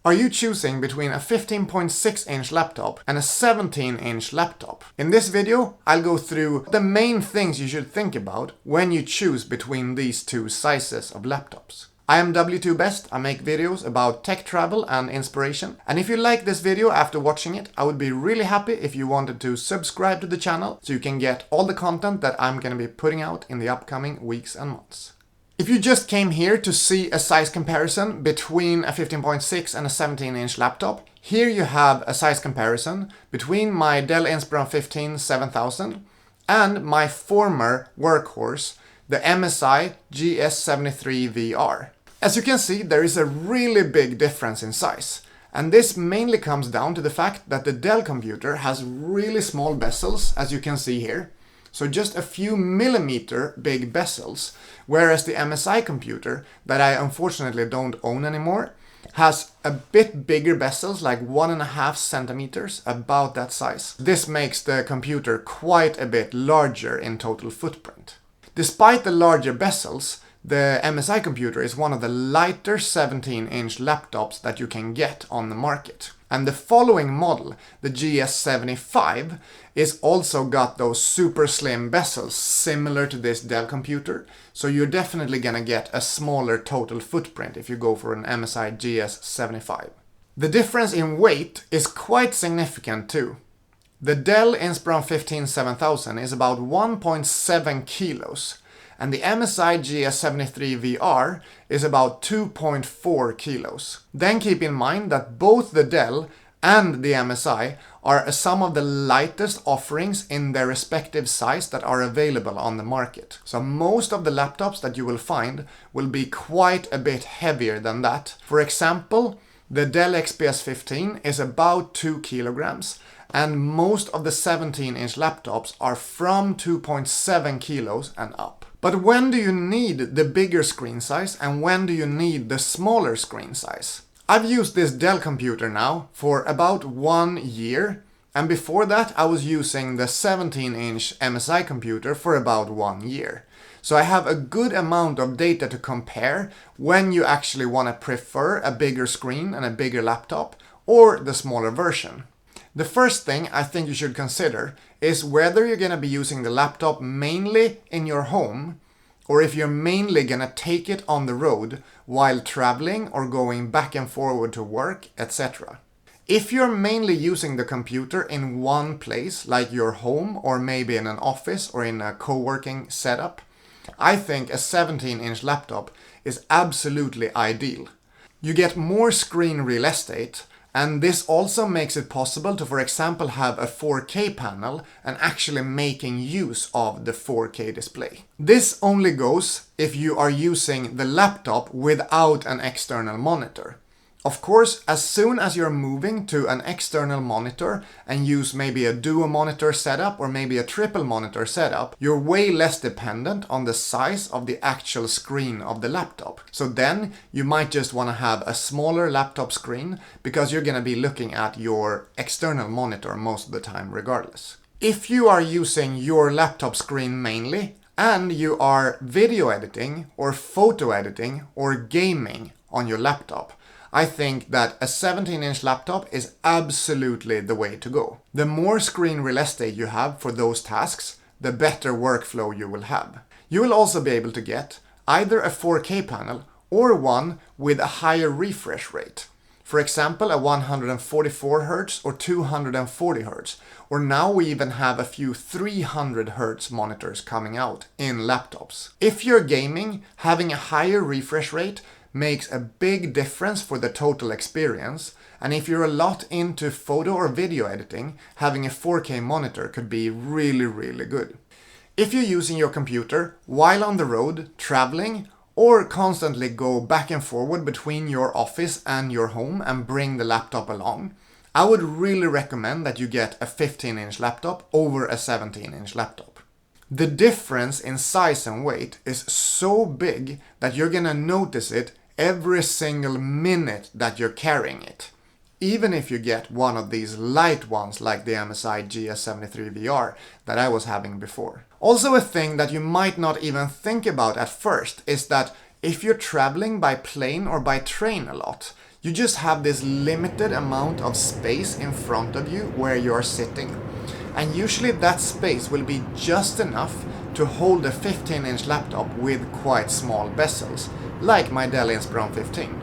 Are you choosing between a 15.6-inch laptop and a 17-inch laptop? In this video, I'll go through the main things you should think about when you choose between these two sizes of laptops. I am W2Best. I make videos about tech, travel and inspiration. And if you like this video after watching it, I would be really happy if you wanted to subscribe to the channel so you can get all the content that I'm going to be putting out in the upcoming weeks and months. If you just came here to see a size comparison between a 15.6 and a 17-inch laptop, here you have a size comparison between my Dell Inspiron 15 7000 and my former workhorse, the MSI GS73VR. As you can see, there is a really big difference in size. And this mainly comes down to the fact that the Dell computer has really small bezels, as you can see here. So just a few millimeter big bezels, whereas the MSI computer, that I unfortunately don't own anymore, has a bit bigger bezels, like 1.5 centimeters, about that size. This makes the computer quite a bit larger in total footprint. Despite the larger bezels, the MSI computer is one of the lighter 17-inch laptops that you can get on the market. And the following model, the GS75, is also got those super slim bezels similar to this Dell computer. So you're definitely gonna get a smaller total footprint if you go for an MSI GS75. The difference in weight is quite significant too. The Dell Inspiron 15 7000 is about 1.7 kilos. And the MSI GS73VR is about 2.4 kilos. Then keep in mind that both the Dell and the MSI are some of the lightest offerings in their respective size that are available on the market. So most of the laptops that you will find will be quite a bit heavier than that. For example, the Dell XPS 15 is about 2 kilograms. And most of the 17-inch laptops are from 2.7 kilos and up. But when do you need the bigger screen size and when do you need the smaller screen size? I've used this Dell computer now for about 1 year, and before that I was using the 17-inch MSI computer for about 1 year. So I have a good amount of data to compare when you actually want to prefer a bigger screen and a bigger laptop or the smaller version. The first thing I think you should consider is whether you're going to be using the laptop mainly in your home or if you're mainly going to take it on the road while traveling or going back and forward to work, etc. If you're mainly using the computer in one place, like your home or maybe in an office or in a co-working setup, I think a 17-inch laptop is absolutely ideal. You get more screen real estate. And this also makes it possible to, for example, have a 4K panel and actually making use of the 4K display. This only goes if you are using the laptop without an external monitor. Of course, as soon as you're moving to an external monitor and use maybe a dual monitor setup or maybe a triple monitor setup, you're way less dependent on the size of the actual screen of the laptop. So then you might just want to have a smaller laptop screen because you're going to be looking at your external monitor most of the time regardless. If you are using your laptop screen mainly and you are video editing or photo editing or gaming on your laptop, I think that a 17-inch laptop is absolutely the way to go. The more screen real estate you have for those tasks, the better workflow you will have. You will also be able to get either a 4K panel or one with a higher refresh rate. For example, a 144 Hz or 240 Hz. Or now we even have a few 300 Hz monitors coming out in laptops. If you're gaming, having a higher refresh rate makes a big difference for the total experience, and if you're a lot into photo or video editing, having a 4K monitor could be really good. If you're using your computer while on the road, traveling, or constantly go back and forward between your office and your home and bring the laptop along, I would really recommend that you get a 15-inch laptop over a 17-inch laptop. The difference in size and weight is so big that you're gonna notice it every single minute that you're carrying it. Even if you get one of these light ones like the MSI GS73VR that I was having before. Also, a thing that you might not even think about at first is that if you're traveling by plane or by train a lot, You just have this limited amount of space in front of you where you are sitting. And usually that space will be just enough to hold a 15-inch laptop with quite small bezels, like my Dell Inspiron 15.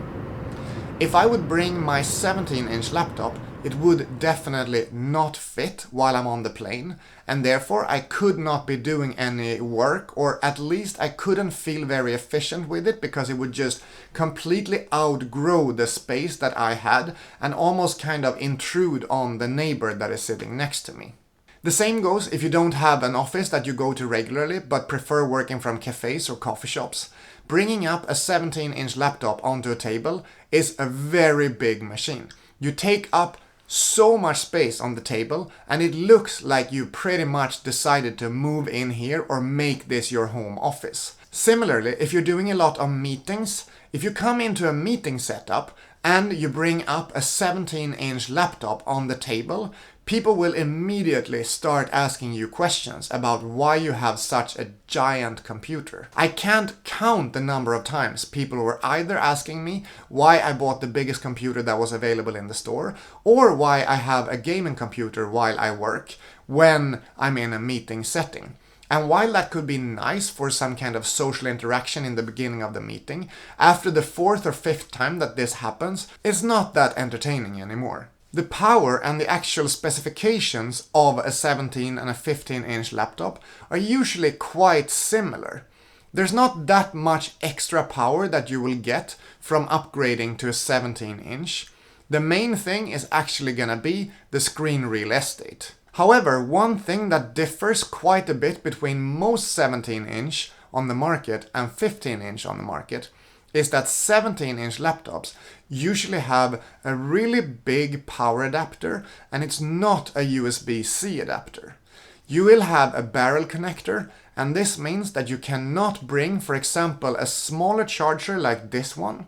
If I would bring my 17-inch laptop, it would definitely not fit while I'm on the plane, and therefore I could not be doing any work, or at least I couldn't feel very efficient with it because it would just completely outgrow the space that I had and almost kind of intrude on the neighbor that is sitting next to me. The same goes if you don't have an office that you go to regularly but prefer working from cafes or coffee shops. Bringing up a 17-inch laptop onto a table is a very big machine. You take up so much space on the table and it looks like you pretty much decided to move in here or make this your home office. Similarly, if you're doing a lot of meetings, if you come into a meeting setup and you bring up a 17-inch laptop on the table, people will immediately start asking you questions about why you have such a giant computer. I can't count the number of times people were either asking me why I bought the biggest computer that was available in the store, or why I have a gaming computer while I work when I'm in a meeting setting. And while that could be nice for some kind of social interaction in the beginning of the meeting, after the 4th or 5th time that this happens, it's not that entertaining anymore. The power and the actual specifications of a 17 and a 15-inch laptop are usually quite similar. There's not that much extra power that you will get from upgrading to a 17-inch. The main thing is actually gonna be the screen real estate. However, one thing that differs quite a bit between most 17-inch on the market and 15-inch on the market is that 17-inch laptops usually have a really big power adapter, and it's not a USB-C adapter. You will have a barrel connector, and this means that you cannot bring, for example, a smaller charger like this one.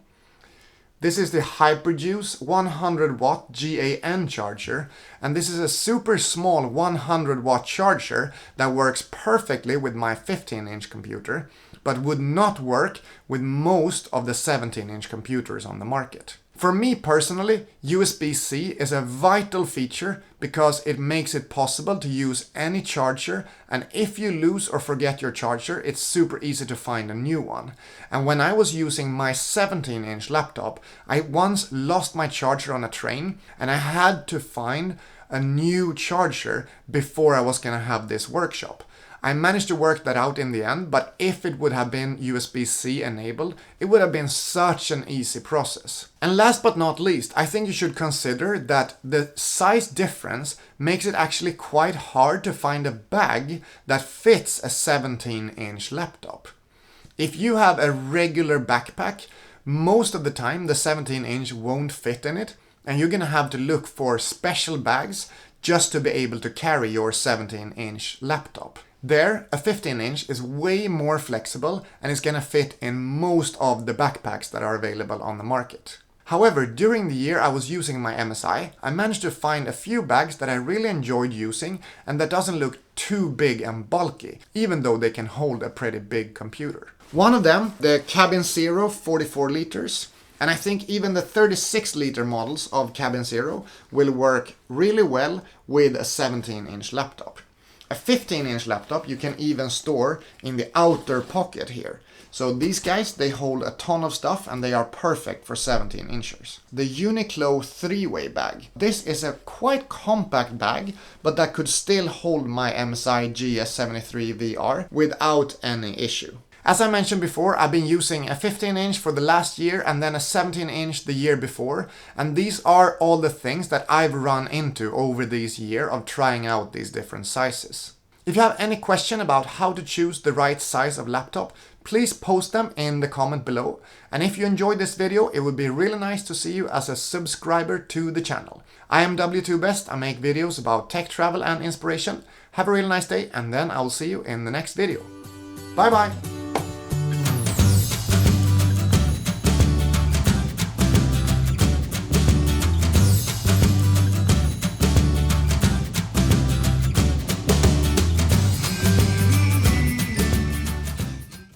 This is the Hyperjuice 100 watt GAN charger, and this is a super small 100 watt charger that works perfectly with my 15-inch computer, but would not work with most of the 17-inch computers on the market. For me personally, USB-C is a vital feature because it makes it possible to use any charger, and if you lose or forget your charger, it's super easy to find a new one. And when I was using my 17-inch laptop, I once lost my charger on a train and I had to find a new charger before I was gonna have this workshop. I managed to work that out in the end, but if it would have been USB-C enabled, it would have been such an easy process. And last but not least, I think you should consider that the size difference makes it actually quite hard to find a bag that fits a 17-inch laptop. If you have a regular backpack, most of the time the 17-inch won't fit in it, and you're gonna have to look for special bags just to be able to carry your 17-inch laptop. There, a 15-inch is way more flexible and is gonna fit in most of the backpacks that are available on the market. However, during the year I was using my MSI, I managed to find a few bags that I really enjoyed using and that doesn't look too big and bulky, even though they can hold a pretty big computer. One of them, the Cabin Zero 44 liters, and I think even the 36 liter models of Cabin Zero will work really well with a 17-inch laptop. A 15-inch laptop you can even store in the outer pocket here. So these guys, they hold a ton of stuff and they are perfect for 17-inchers. The Uniqlo 3-way bag. This is a quite compact bag, but that could still hold my MSI GS73 VR without any issue. As I mentioned before, I've been using a 15-inch for the last year and then a 17-inch the year before, and these are all the things that I've run into over this year of trying out these different sizes. If you have any question about how to choose the right size of laptop, please post them in the comment below. And if you enjoyed this video, it would be really nice to see you as a subscriber to the channel. I am W2Best, I make videos about tech, travel and inspiration. Have a really nice day, and then I'll see you in the next video. Bye bye!